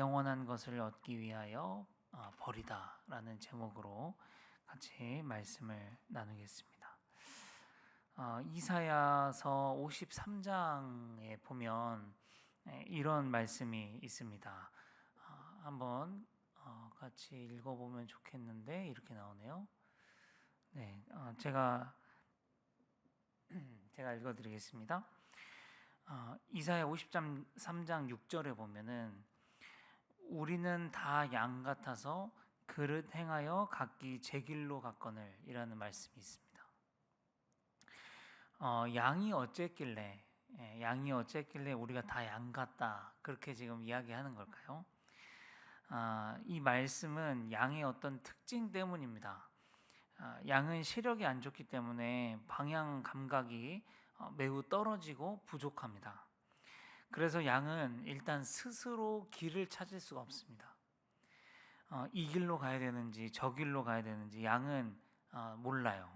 영원한 것을 얻기 위하여 버리다라는 제목으로 같이 말씀을 나누겠습니다. 이사야서 53장에 보면 이런 말씀이 있습니다. 한번 같이 읽어보면 좋겠는데 이렇게 나오네요. 네, 제가 읽어드리겠습니다. 이사야 53장 6절에 보면은 우리는 다 양 같아서 그릇 행하여 각기 제 길로 갔거늘 이라는 말씀이 있습니다. 양이 어쨌길래 우리가 다 양 같다 그렇게 지금 이야기하는 걸까요? 이 말씀은 양의 어떤 특징 때문입니다. 양은 시력이 안 좋기 때문에 방향 감각이 매우 떨어지고 부족합니다. 그래서 양은 일단 스스로 길을 찾을 수가 없습니다. 이 길로 가야 되는지 저 길로 가야 되는지 양은 몰라요.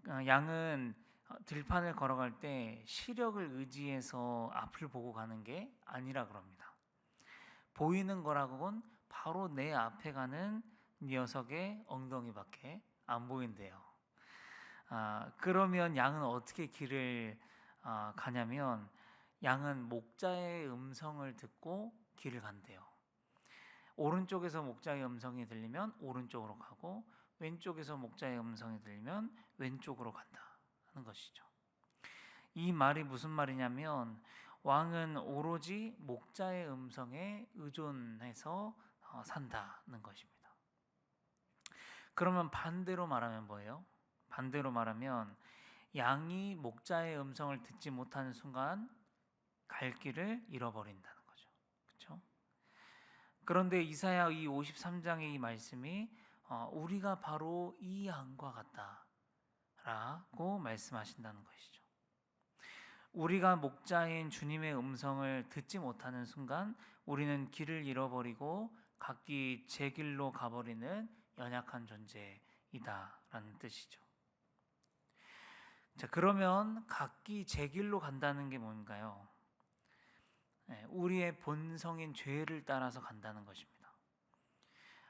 양은 들판을 걸어갈 때 시력을 의지해서 앞을 보고 가는 게 아니라 그럽니다. 보이는 거라고는 바로 내 앞에 가는 녀석의 엉덩이밖에 안 보인대요. 그러면 양은 어떻게 길을 가냐면 양은 목자의 음성을 듣고 길을 간대요. 오른쪽에서 목자의 음성이 들리면 오른쪽으로 가고 왼쪽에서 목자의 음성이 들리면 왼쪽으로 간다는 것이죠. 이 말이 무슨 말이냐면 왕은 오로지 목자의 음성에 의존해서 산다는 것입니다. 그러면 반대로 말하면 뭐예요? 반대로 말하면 양이 목자의 음성을 듣지 못하는 순간 갈 길을 잃어버린다는 거죠. 그렇죠? 그런데 이사야 이 53장의 이 말씀이 우리가 바로 이 양과 같다라고 말씀하신다는 것이죠. 우리가 목자인 주님의 음성을 듣지 못하는 순간 우리는 길을 잃어버리고 각기 제 길로 가버리는 연약한 존재이다라는 뜻이죠. 자, 그러면 각기 제 길로 간다는 게 뭔가요? 우리의 본성인 죄를 따라서 간다는 것입니다.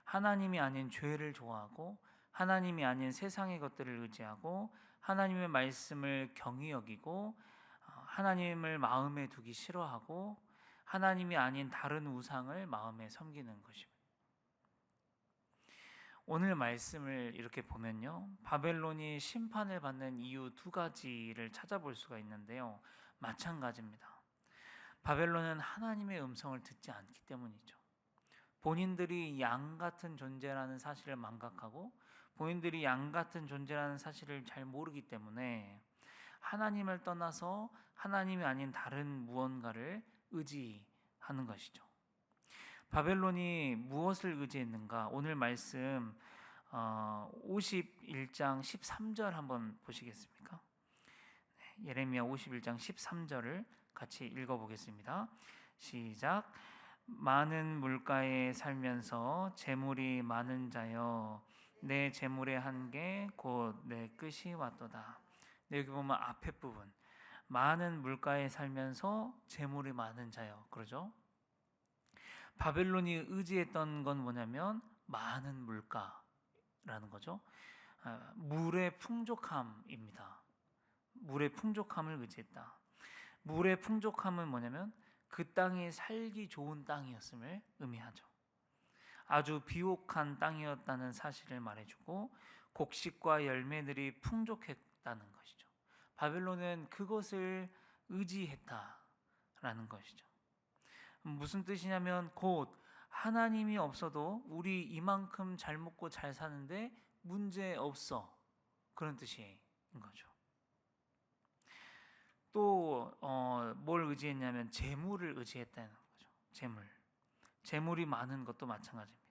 하나님이 아닌 죄를 좋아하고 하나님이 아닌 세상의 것들을 의지하고 하나님의 말씀을 경히 여기고 하나님을 마음에 두기 싫어하고 하나님이 아닌 다른 우상을 마음에 섬기는 것입니다. 오늘 말씀을 이렇게 보면요, 바벨론이 심판을 받는 이유 두 가지를 찾아볼 수가 있는데요, 마찬가지입니다. 바벨론은 하나님의 음성을 듣지 않기 때문이죠. 본인들이 양 같은 존재라는 사실을 망각하고 본인들이 양 같은 존재라는 사실을 잘 모르기 때문에 하나님을 떠나서 하나님이 아닌 다른 무언가를 의지하는 것이죠. 바벨론이 무엇을 의지했는가? 오늘 말씀 51장 13절 한번 보시겠습니까? 예레미야 51장 13절을 같이 읽어보겠습니다. 시작. 많은 물가에 살면서 재물이 많은 자여 내 재물의 한계 곧 내 끝이 왔도다. 여기 보면 앞에 부분 많은 물가에 살면서 재물이 많은 자여 그러죠. 바벨론이 의지했던 건 뭐냐면 많은 물가라는 거죠. 물의 풍족함입니다. 물의 풍족함을 의지했다. 물의 풍족함은 뭐냐면 그 땅이 살기 좋은 땅이었음을 의미하죠. 아주 비옥한 땅이었다는 사실을 말해주고 곡식과 열매들이 풍족했다는 것이죠. 바벨론은 그것을 의지했다라는 것이죠. 무슨 뜻이냐면 곧 하나님이 없어도 우리 이만큼 잘 먹고 잘 사는데 문제 없어, 그런 뜻인 거죠. 또 뭘 의지했냐면 재물을 의지했다는 거죠. 재물이 많은 것도 마찬가지입니다.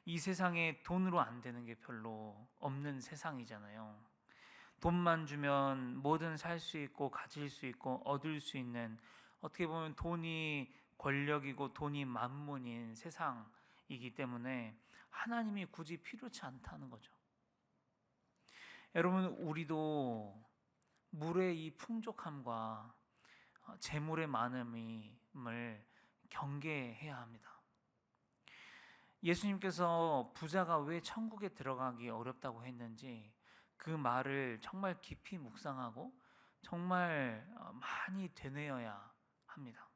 이 세상에 돈으로 안 되는 게 별로 없는 세상이잖아요. 돈만 주면 뭐든 살 수 있고 가질 수 있고 얻을 수 있는, 어떻게 보면 돈이 권력이고 돈이 만문인 세상이기 때문에 하나님이 굳이 필요치 않다는 거죠. 여러분, 우리도 물의 이 풍족함과 재물의 많음을 경계해야 합니다. 예수님께서 부자가 왜 천국에 들어가기 어렵다고 했는지 그 말을 정말 깊이 묵상하고 정말 많이 되뇌어야 합니다.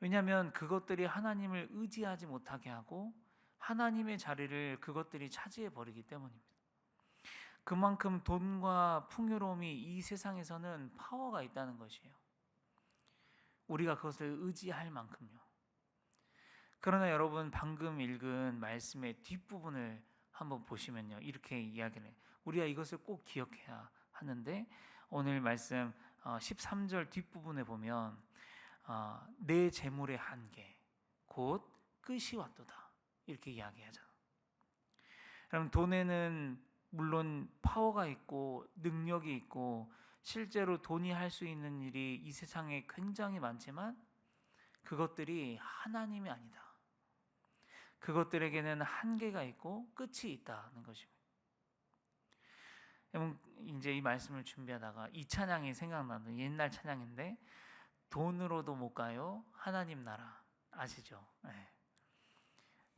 왜냐하면 그것들이 하나님을 의지하지 못하게 하고 하나님의 자리를 그것들이 차지해 버리기 때문입니다. 그만큼 돈과 풍요로움이 이 세상에서는 파워가 있다는 것이에요. 우리가 그것을 의지할 만큼요. 그러나 여러분 방금 읽은 말씀의 뒷부분을 한번 보시면요. 이렇게 이야기를 해요. 우리가 이것을 꼭 기억해야 하는데 오늘 말씀 13절 뒷부분에 보면 내 재물의 한계 곧 끝이 왔도다 이렇게 이야기하잖아. 그럼 돈에는 물론 파워가 있고 능력이 있고 실제로 돈이 할 수 있는 일이 이 세상에 굉장히 많지만 그것들이 하나님이 아니다. 그것들에게는 한계가 있고 끝이 있다는 것입니다. 여러분 이제 이 말씀을 준비하다가 이 찬양이 생각나는 옛날 찬양인데 돈으로도 못 가요 하나님 나라 아시죠? 네.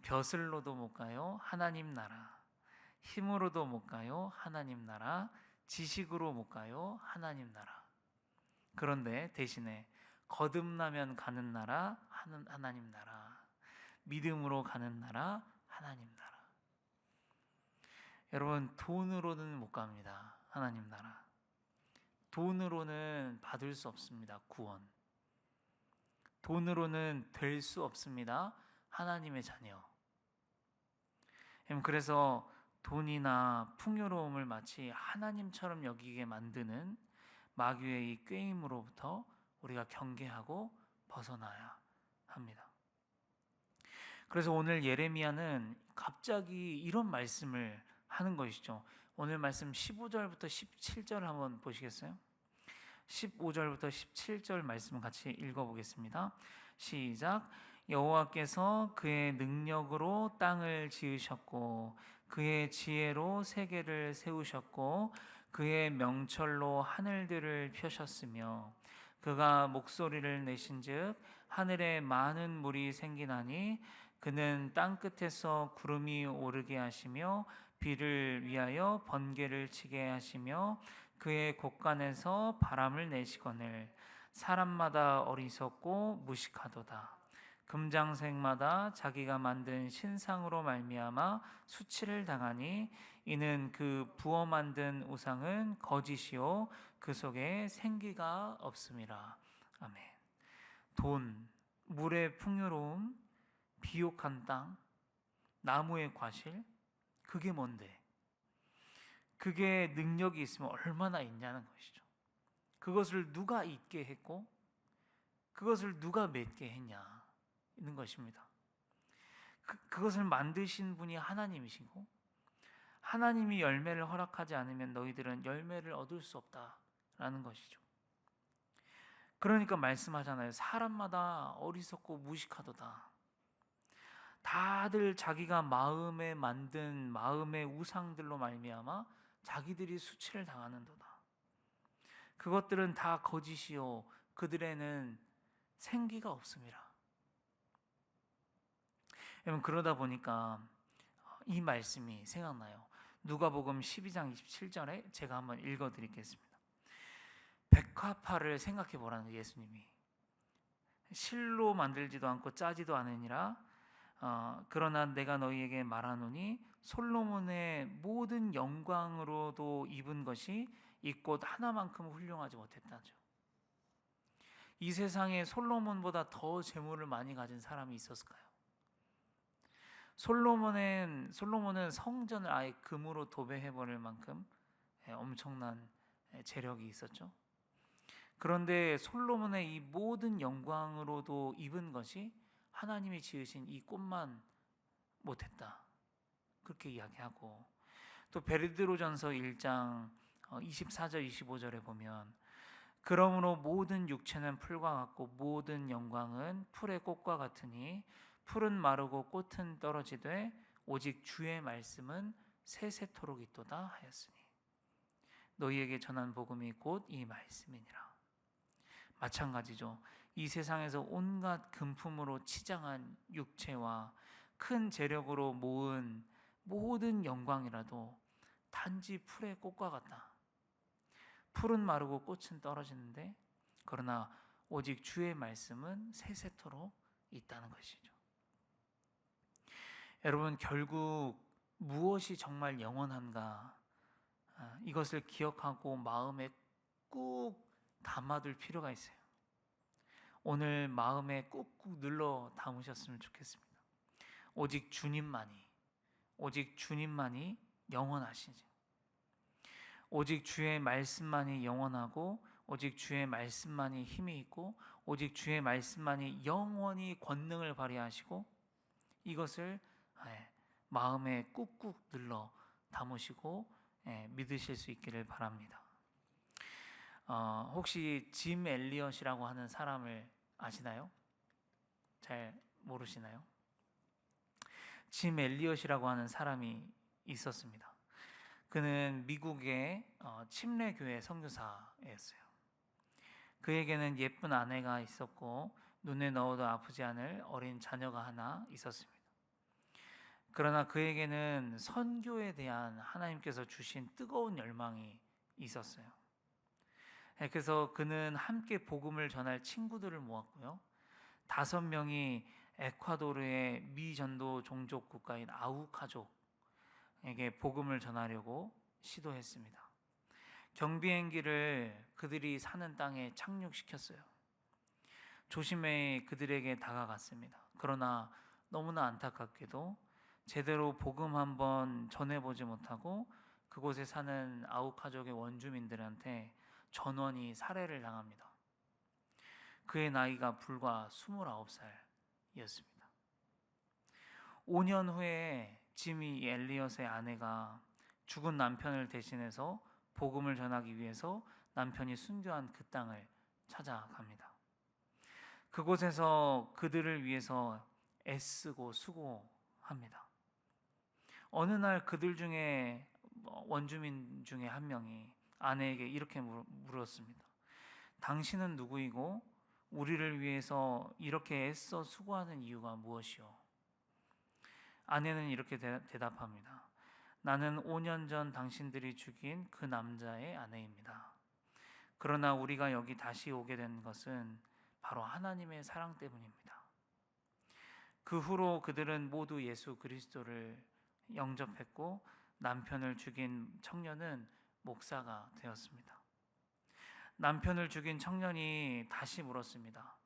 벼슬로도 못 가요 하나님 나라, 힘으로도 못 가요 하나님 나라, 지식으로 못 가요 하나님 나라. 그런데 대신에 거듭나면 가는 나라 하나님 나라, 믿음으로 가는 나라 하나님 나라. 여러분 돈으로는 못 갑니다 하나님 나라. 돈으로는 받을 수 없습니다 구원. 돈으로는 될 수 없습니다 하나님의 자녀. 그래서 돈이나 풍요로움을 마치 하나님처럼 여기게 만드는 마귀의 이 꾀임으로부터 우리가 경계하고 벗어나야 합니다. 그래서 오늘 예레미야는 갑자기 이런 말씀을 하는 것이죠. 오늘 말씀 15절부터 17절 한번 보시겠어요? 15절부터 17절 말씀 같이 읽어보겠습니다. 시작. 여호와께서 그의 능력으로 땅을 지으셨고 그의 지혜로 세계를 세우셨고 그의 명철로 하늘들을 펴셨으며 그가 목소리를 내신즉 하늘에 많은 물이 생기나니 그는 땅 끝에서 구름이 오르게 하시며 비를 위하여 번개를 치게 하시며 그의 곳간에서 바람을 내시거늘 사람마다 어리석고 무식하도다. 금장색마다 자기가 만든 신상으로 말미암아 수치를 당하니 이는 그 부어 만든 우상은 거짓이요 그 속에 생기가 없음이라. 아멘. 돈, 물의 풍요로움, 비옥한 땅, 나무의 과실, 그게 뭔데? 그게 능력이 있으면 얼마나 있냐는 것이죠. 그것을 누가 있게 했고 그것을 누가 맺게 했냐 있는 것입니다. 그것을 만드신 분이 하나님이시고 하나님이 열매를 허락하지 않으면 너희들은 열매를 얻을 수 없다라는 것이죠. 그러니까 말씀하잖아요. 사람마다 어리석고 무식하도다. 다들 자기가 마음에 만든 마음의 우상들로 말미암아 자기들이 수치를 당하는도다. 그것들은 다 거짓이요 그들에는 생기가 없음이라. 여러분 그러다 보니까 이 말씀이 생각나요. 누가복음 12장 27절에 제가 한번 읽어드리겠습니다. 백화파를 생각해 보라는 거예요. 예수님이 실로 만들지도 않고 짜지도 않으니라. 그러나 내가 너희에게 말하노니 솔로몬의 모든 영광으로도 입은 것이 이 꽃 하나만큼 훌륭하지 못했다죠. 이 세상에 솔로몬보다 더 재물을 많이 가진 사람이 있었을까요? 솔로몬은 성전을 아예 금으로 도배해버릴 만큼 엄청난 재력이 있었죠. 그런데 솔로몬의 이 모든 영광으로도 입은 것이 하나님이 지으신 이 꽃만 못했다. 그렇게 이야기하고 또 베드로전서 1장 24절 25절에 보면 그러므로 모든 육체는 풀과 같고 모든 영광은 풀의 꽃과 같으니 풀은 마르고 꽃은 떨어지되 오직 주의 말씀은 세세토록 있도다 하였으니 너희에게 전한 복음이 곧 이 말씀이니라. 마찬가지죠. 이 세상에서 온갖 금품으로 치장한 육체와 큰 재력으로 모은 모든 영광이라도 단지 풀의 꽃과 같다. 풀은 마르고 꽃은 떨어지는데 그러나 오직 주의 말씀은 세세토록 있다는 것이죠. 여러분, 결국 무엇이 정말 영원한가, 이것을 기억하고 마음에 꾹 담아둘 필요가 있어요. 오늘 마음에 꾹꾹 눌러 담으셨으면 좋겠습니다. 오직 주님만이 영원하시지. 오직 주의 말씀만이 영원하고, 오직 주의 말씀만이 힘이 있고, 오직 주의 말씀만이 영원히 권능을 발휘하시고, 이것을 마음에 꾹꾹 눌러 담으시고 믿으실 수 있기를 바랍니다. 혹시 짐 엘리엇이라고 하는 사람을 아시나요? 잘 모르시나요? 짐 엘리엇이라고 하는 사람이 있었습니다. 그는 미국의 침례교회 선교사였어요. 그에게는 예쁜 아내가 있었고 눈에 넣어도 아프지 않을 어린 자녀가 하나 있었습니다. 그러나 그에게는 선교에 대한 하나님께서 주신 뜨거운 열망이 있었어요. 그래서 그는 함께 복음을 전할 친구들을 모았고요. 5명이 에콰도르의 미전도 종족 국가인 아우카족에게 복음을 전하려고 시도했습니다. 경비행기를 그들이 사는 땅에 착륙시켰어요. 조심히 그들에게 다가갔습니다. 그러나 너무나 안타깝게도 제대로 복음 한번 전해보지 못하고 그곳에 사는 아우카족의 원주민들한테 전원이 살해를 당합니다. 그의 나이가 불과 29살이었습니다. 5년 후에 지미 엘리엇의 아내가 죽은 남편을 대신해서 복음을 전하기 위해서 남편이 순교한 그 땅을 찾아갑니다. 그곳에서 그들을 위해서 애쓰고 수고합니다. 어느 날 그들 중에 원주민 중에 한 명이 아내에게 이렇게 물었습니다. 당신은 누구이고 우리를 위해서 이렇게 애써 수고하는 이유가 무엇이오? 아내는 이렇게 대답합니다. 나는 5년 전 당신들이 죽인 그 남자의 아내입니다. 그러나 우리가 여기 다시 오게 된 것은 바로 하나님의 사랑 때문입니다. 그 후로 그들은 모두 예수 그리스도를 영접했고 남편을 죽인 청년은 목사가 되었습니다. 남편을 죽인 청년이 다시 물었습니다.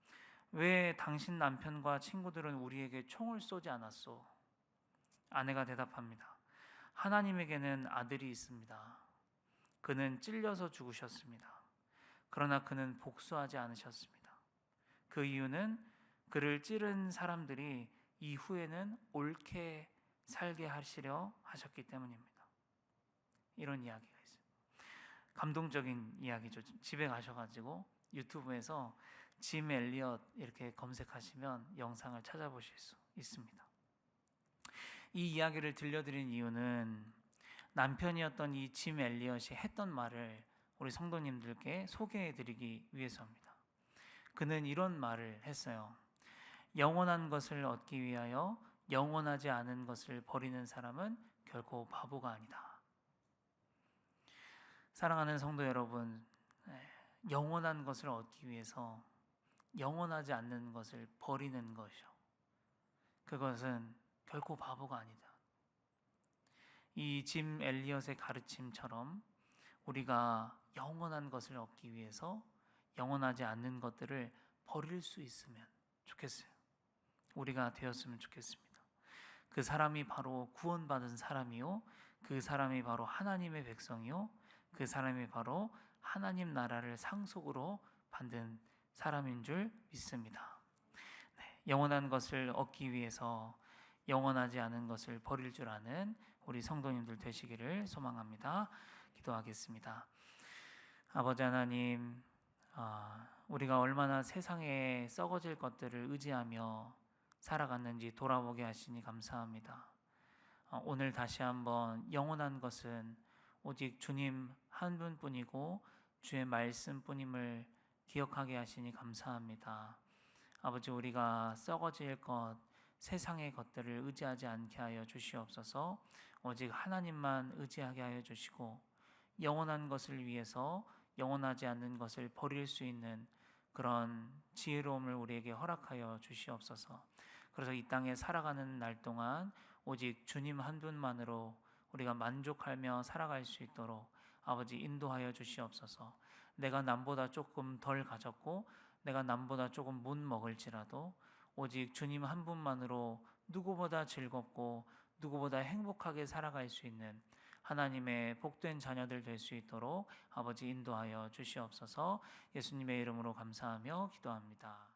왜 당신 남편과 친구들은 우리에게 총을 쏘지 않았소? 아내가 대답합니다. 하나님에게는 아들이 있습니다. 그는 찔려서 죽으셨습니다. 그러나 그는 복수하지 않으셨습니다. 그 이유는 그를 찌른 사람들이 이후에는 옳게 살게 하시려 하셨기 때문입니다. 이런 이야기가 있어요. 감동적인 이야기죠. 집에 가셔가지고 유튜브에서 짐 엘리엇 이렇게 검색하시면 영상을 찾아보실 수 있습니다. 이 이야기를 들려드린 이유는 남편이었던 이 짐 엘리엇이 했던 말을 우리 성도님들께 소개해드리기 위해서입니다. 그는 이런 말을 했어요. 영원한 것을 얻기 위하여 영원하지 않은 것을 버리는 사람은 결코 바보가 아니다. 사랑하는 성도 여러분, 영원한 것을 얻기 위해서 영원하지 않는 것을 버리는 것이요. 그것은 결코 바보가 아니다. 이 짐 엘리엇의 가르침처럼 우리가 영원한 것을 얻기 위해서 영원하지 않는 것들을 버릴 수 있으면 좋겠어요. 우리가 되었으면 좋겠습니다. 그 사람이 바로 구원받은 사람이요, 그 사람이 바로 하나님의 백성이요, 그 사람이 바로 하나님 나라를 상속으로 받는 사람인 줄 믿습니다. 영원한 것을 얻기 위해서 영원하지 않은 것을 버릴 줄 아는 우리 성도님들 되시기를 소망합니다. 기도하겠습니다. 아버지 하나님, 우리가 얼마나 세상에 썩어질 것들을 의지하며 살아갔는지 돌아보게 하시니 감사합니다. 오늘 다시 한번 영원한 것은 오직 주님 한 분뿐이고 주의 말씀뿐임을 기억하게 하시니 감사합니다. 아버지, 우리가 썩어질 것, 세상의 것들을 의지하지 않게 하여 주시옵소서. 오직 하나님만 의지하게 하여 주시고 영원한 것을 위해서 영원하지 않는 것을 버릴 수 있는 그런 지혜로움을 우리에게 허락하여 주시옵소서. 그래서 이 땅에 살아가는 날 동안 오직 주님 한 분만으로 우리가 만족하며 살아갈 수 있도록 아버지 인도하여 주시옵소서. 내가 남보다 조금 덜 가졌고 내가 남보다 조금 못 먹을지라도 오직 주님 한 분만으로 누구보다 즐겁고 누구보다 행복하게 살아갈 수 있는 하나님의 복된 자녀들 될 수 있도록 아버지 인도하여 주시옵소서. 예수님의 이름으로 감사하며 기도합니다.